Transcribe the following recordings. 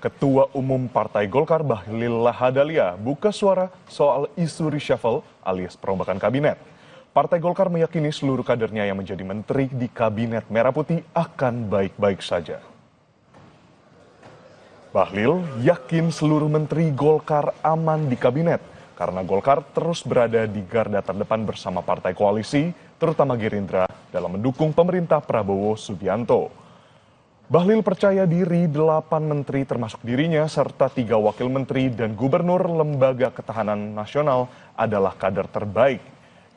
Ketua Umum Partai Golkar Bahlil Lahadalia buka suara soal isu reshuffle alias perombakan kabinet. Partai Golkar meyakini seluruh kadernya yang menjadi menteri di Kabinet Merah Putih akan baik-baik saja. Bahlil yakin seluruh menteri Golkar aman di kabinet karena Golkar terus berada di garda terdepan bersama partai koalisi, terutama Gerindra, dalam mendukung pemerintah Prabowo Subianto. Bahlil percaya diri 8 menteri termasuk dirinya serta 3 wakil menteri dan gubernur Lembaga Ketahanan Nasional adalah kader terbaik.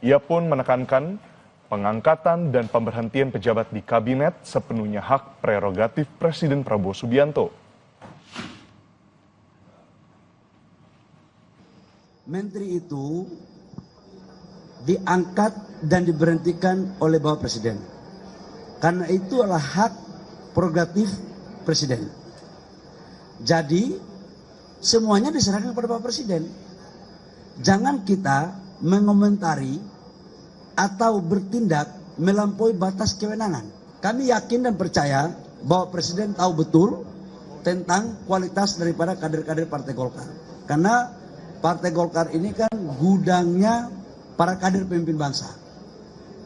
Ia pun menekankan pengangkatan dan pemberhentian pejabat di kabinet sepenuhnya hak prerogatif Presiden Prabowo Subianto. Menteri itu diangkat dan diberhentikan oleh Bapak Presiden. Karena itu adalah hak prerogatif Presiden. Jadi semuanya diserahkan kepada Bapak Presiden. Jangan kita mengomentari atau bertindak melampaui batas kewenangan. Kami yakin dan percaya bahwa Presiden tahu betul tentang kualitas daripada kader-kader Partai Golkar. Karena Partai Golkar ini kan gudangnya para kader pemimpin bangsa.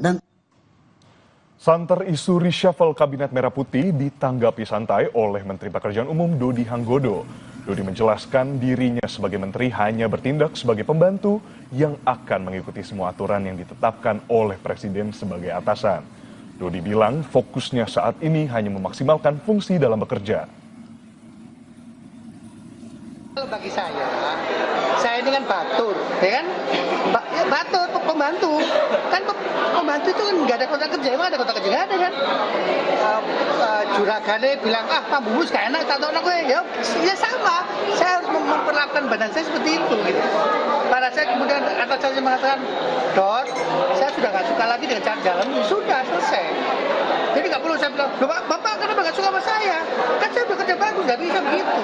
Dan santer isu reshuffle Kabinet Merah Putih ditanggapi santai oleh Menteri Pekerjaan Umum Dodi Hanggodo. Dodi menjelaskan dirinya sebagai menteri hanya bertindak sebagai pembantu yang akan mengikuti semua aturan yang ditetapkan oleh Presiden sebagai atasan. Dodi bilang fokusnya saat ini hanya memaksimalkan fungsi dalam bekerja. Bagi saya ini kan batur, ya kan? Batur, pembantu. Kan pembantu itu kan nggak ada kontrak kerja, emang ada kontrak kerja nggak ada kan? Juragane bilang, Pak Bungkus gak enak, tak tahu gue, ya sama. Saya harus memperlakukan badan saya seperti itu. Gitu. Pada saya kemudian atas saya mengatakan, Dot, saya sudah nggak suka lagi dengan cara jalan, sudah selesai. Jadi nggak perlu saya bilang, Bapak kenapa nggak suka sama saya? Kan saya bekerja bagus, nggak bisa begitu.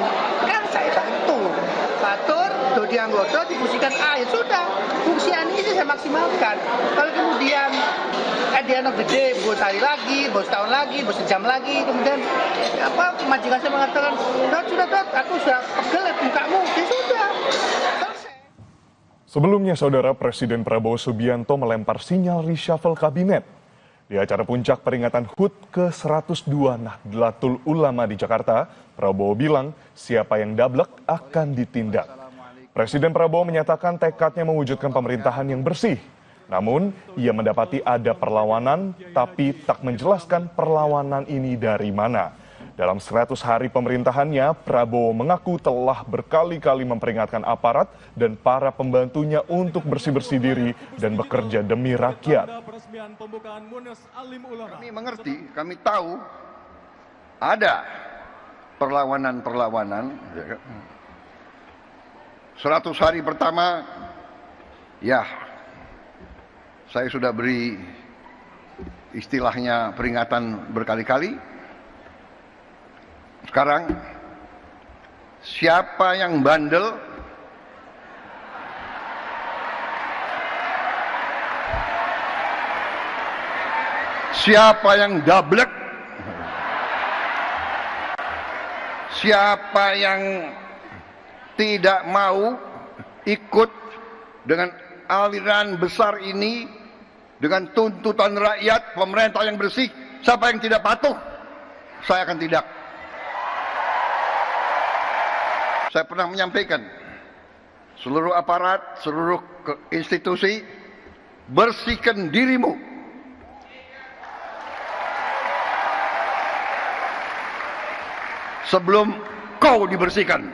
Kan saya bantu. Batur, Dodi Hanggodo difungsikan A, ya sudah. Fungsi ini saya maksimalkan. Kalau kemudian at the end of the day, bos hari lagi, bos tahun lagi, bos sejam lagi, kemudian majikan saya mengatakan, Dot, aku sudah pegel mukamu, ya sudah. Sebelumnya, Saudara, Presiden Prabowo Subianto melempar sinyal reshuffle kabinet. Di acara puncak peringatan HUT ke-102 Nahdlatul Ulama di Jakarta, Prabowo bilang siapa yang dablek akan ditindak. Presiden Prabowo menyatakan tekadnya mewujudkan pemerintahan yang bersih. Namun, ia mendapati ada perlawanan, tapi tak menjelaskan perlawanan ini dari mana. Dalam 100 hari pemerintahannya, Prabowo mengaku telah berkali-kali memperingatkan aparat dan para pembantunya untuk bersih-bersih diri dan bekerja demi rakyat. Kami mengerti, kami tahu ada perlawanan-perlawanan. 100 hari pertama, ya saya sudah beri istilahnya peringatan berkali-kali. Sekarang, siapa yang bandel, siapa yang dablek, siapa yang tidak mau ikut dengan aliran besar ini, dengan tuntutan rakyat, pemerintah yang bersih, siapa yang tidak patuh, saya akan tindak. Saya pernah menyampaikan, seluruh aparat, seluruh institusi, bersihkan dirimu. Sebelum kau dibersihkan.